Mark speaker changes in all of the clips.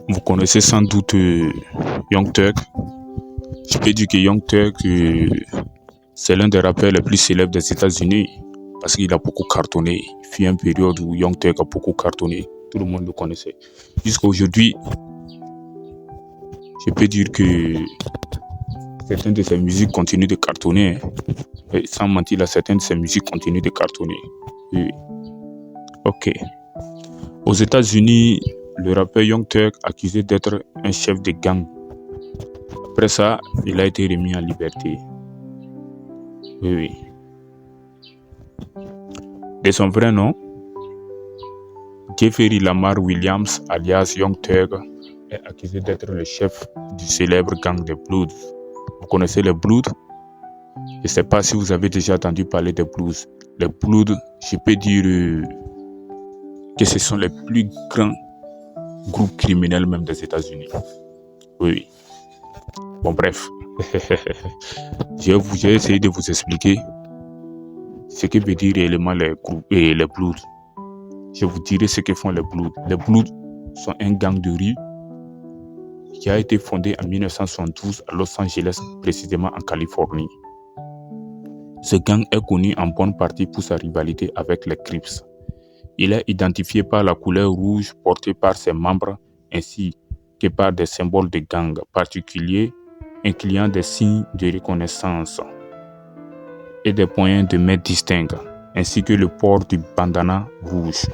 Speaker 1: Vous connaissez sans doute Young Thug. Je peux dire que Young Thug, c'est l'un des rappeurs les plus célèbres des États-Unis parce qu'il a beaucoup cartonné. Il fut une période où Young Thug a beaucoup cartonné. Tout le monde le connaissait. Jusqu'à aujourd'hui, je peux dire que certaines de ses musiques continuent de cartonner. Et sans mentir, là, certaines de ses musiques continuent de cartonner. Et... Ok. Aux États-Unis, le rappeur Young Thug, accusé d'être un chef de gang. Après ça, il a été remis en liberté. Oui. De son vrai nom, Jeffrey Lamar Williams, alias Young Thug, est accusé d'être le chef du célèbre gang des Bloods. Vous connaissez les Bloods? Je ne sais pas si vous avez déjà entendu parler des Bloods. Les Bloods, je peux dire que ce sont les plus grands groupes criminels même des États-Unis. Oui. Bon, bref. J'ai essayé de vous expliquer ce que veut dire réellement les groupes et les Bloods. Je vous dirai ce que font les Bloods. Les Bloods sont un gang de rue qui a été fondé en 1972 à Los Angeles, précisément en Californie. Ce gang est connu en bonne partie pour sa rivalité avec les Crips. Il est identifié par la couleur rouge portée par ses membres ainsi que par des symboles de gang particuliers incluant des signes de reconnaissance et des points de main distincts, ainsi que le port du bandana rouge.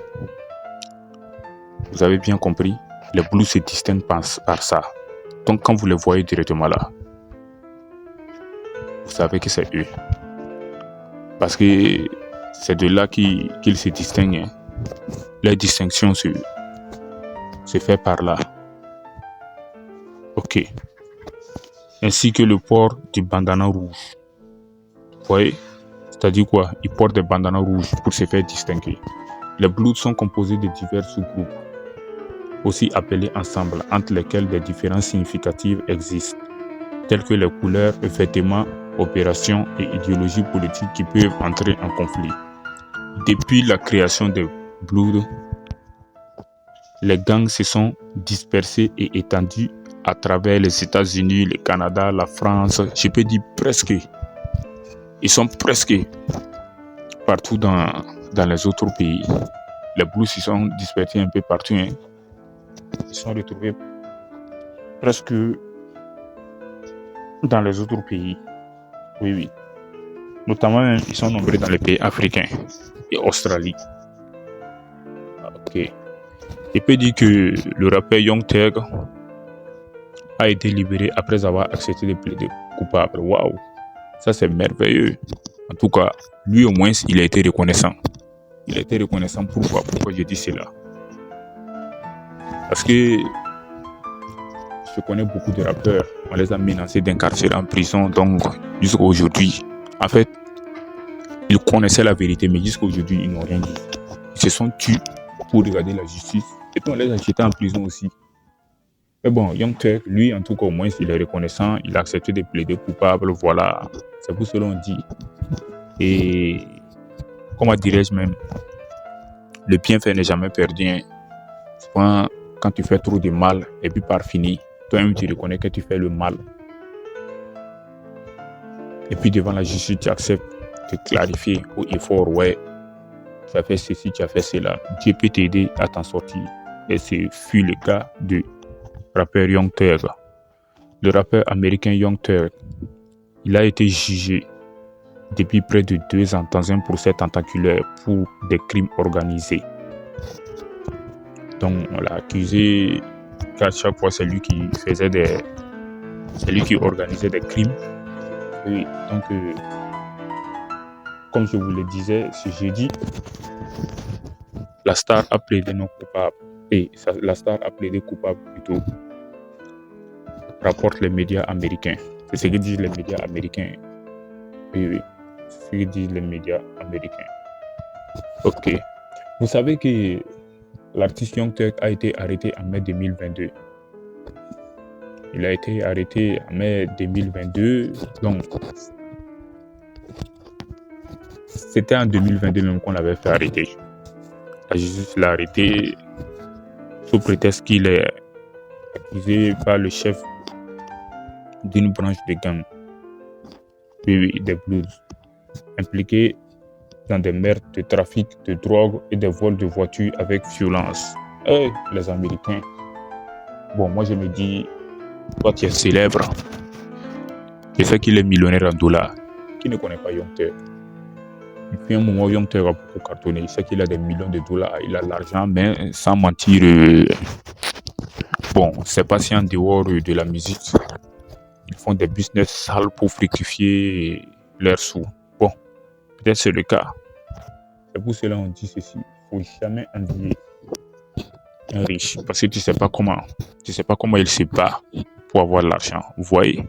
Speaker 1: Vous avez bien compris? Les Blues se distinguent par ça. Donc quand vous les voyez directement là, vous savez que c'est eux. Parce que c'est de là qu'ils se distinguent. La distinction se fait par là. Ok. Ainsi que le port du bandana rouge. Vous voyez? C'est-à-dire quoi? Ils portent des bandanas rouges pour se faire distinguer. Les Bloods sont composés de divers sous-groupes, aussi appelés ensemble, entre lesquels des différences significatives existent, telles que les couleurs, vêtements, opérations et idéologies politiques qui peuvent entrer en conflit. Depuis la création des Bloods, les gangs se sont dispersés et étendus à travers les États-Unis, le Canada, la France, je peux dire presque. Ils sont presque partout dans les autres pays. Les Blues ils sont dispersés un peu partout. Ils sont retrouvés presque dans les autres pays. Oui. Notamment, ils sont nombreux dans les pays africains et Australie. Ok. Je peux dire que le rappeur Young Thug a été libéré après avoir accepté de plaider coupable. Waouh! Ça, c'est merveilleux. En tout cas, lui au moins, il a été reconnaissant. Il a été reconnaissant. Pourquoi je dis cela? Parce que je connais beaucoup de rappeurs. On les a menacés d'incarcérer en prison. Donc, jusqu'à aujourd'hui, en fait, ils connaissaient la vérité, mais jusqu'à aujourd'hui, ils n'ont rien dit. Ils se sont tués pour regarder la justice. Et puis, on les a jetés en prison aussi. Mais bon, Young Thug, lui, en tout cas, au moins, il est reconnaissant. Il a accepté de plaider coupable. Voilà. C'est pour cela qu'on dit. Et comment dirais-je même, le bienfait n'est jamais perdu. Hein. Souvent, quand tu fais trop de mal et puis par fini, toi-même tu reconnais que tu fais le mal. Et puis devant la justice, tu acceptes de clarifier haut et fort, ouais, tu as fait ceci, tu as fait cela. Dieu peut t'aider à t'en sortir. Et ce fut le cas du rappeur Young Thug. Le rappeur américain Young Thug, il a été jugé depuis près de 2 ans dans un procès tentaculaire pour des crimes organisés. Donc on l'a accusé qu'à chaque fois c'est lui qui organisait des crimes. Oui, donc comme je vous le disais ce jeudi, la star a plaidé non coupable. La star a plaidé coupable plutôt, rapportent les médias américains. C'est ce que disent les médias américains. Oui. C'est ce que disent les médias américains. Ok. Vous savez que l'artiste Young Thug a été arrêté en mai 2022. Il a été arrêté en mai 2022. Donc, c'était en 2022 même qu'on l'avait fait arrêter. La justice l'a arrêté sous prétexte qu'il est accusé par le chef d'une branche de gang, des Bloods, impliqué dans des meurtres de trafic de drogue et des vols de voitures avec violence. Les Américains. Bon, moi je me dis, toi tu es célèbre. Je sais qu'il est millionnaire en dollars. Qui ne connaît pas Young Thug? Depuis un moment, Young Thug a beaucoup cartonné. Il sait qu'il a des millions de dollars, il a l'argent, mais sans mentir, bon, c'est pas si en dehors de la musique. Ils font des business sales pour fructifier leurs sous. Bon, peut-être c'est le cas. C'est pour cela qu'on dit ceci. Il ne faut jamais envier un riche parce que tu ne sais pas comment il se bat pour avoir l'argent. Vous voyez,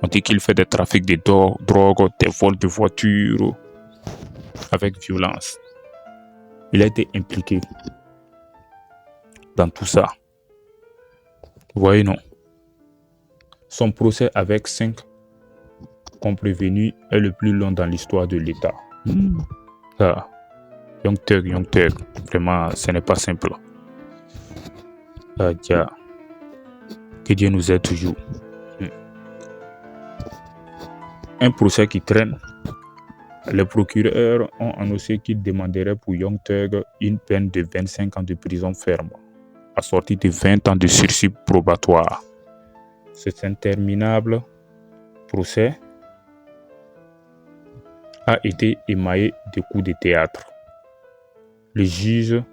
Speaker 1: on dit qu'il fait des trafics de drogue, des vols de voitures avec violence. Il a été impliqué dans tout ça. Vous voyez, non? Son procès avec 5 comprévenus est le plus long dans l'histoire de l'État. Ça, Young Thug, vraiment, ce n'est pas simple. Que Dieu nous aide toujours. Un procès qui traîne. Les procureurs ont annoncé qu'ils demanderaient pour Young Thug une peine de 25 ans de prison ferme, assortie de 20 ans de sursis probatoire. Cet interminable procès a été émaillé de coups de théâtre. Le juge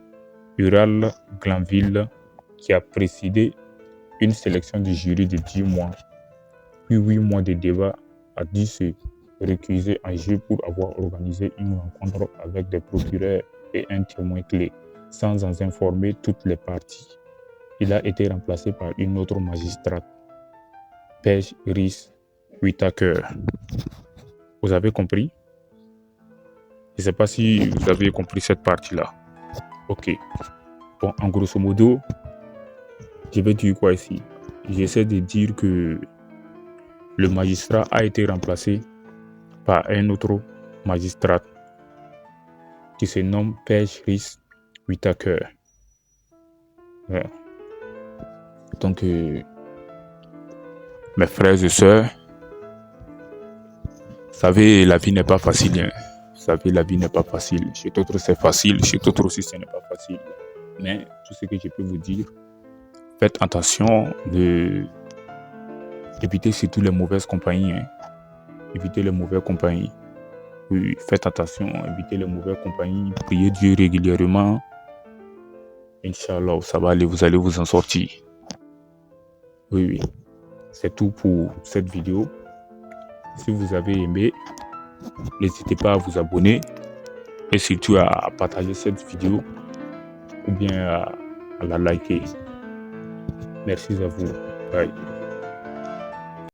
Speaker 1: Ural Glanville, qui a présidé une sélection du jury de 10 mois, puis 8 mois de débat, a dû se récuser en jeu pour avoir organisé une rencontre avec des procureurs et un témoin clé, sans en informer toutes les parties. Il a été remplacé par une autre magistrate, Paige Reese Whitaker. Vous avez compris? Je ne sais pas si vous avez compris cette partie-là. Ok. Bon, en grosso modo, je vais dire quoi ici? J'essaie de dire que le magistrat a été remplacé par un autre magistrat qui se nomme Paige Reese Whitaker. Ouais. Donc, mes frères et sœurs, vous savez, la vie n'est pas facile. Hein. Vous savez, la vie n'est pas facile. Chez d'autres, c'est facile. Chez d'autres aussi, ce n'est pas facile. Mais tout ce que je peux vous dire, faites attention de éviter surtout les mauvaises compagnies. Hein. Évitez les mauvaises compagnies. Oui, faites attention, évitez les mauvaises compagnies. Priez Dieu régulièrement. Inch'Allah, ça va aller, vous allez vous en sortir. Oui. C'est tout pour cette vidéo. Si vous avez aimé, n'hésitez pas à vous abonner et surtout à partager cette vidéo ou bien à la liker. Merci à vous. Bye.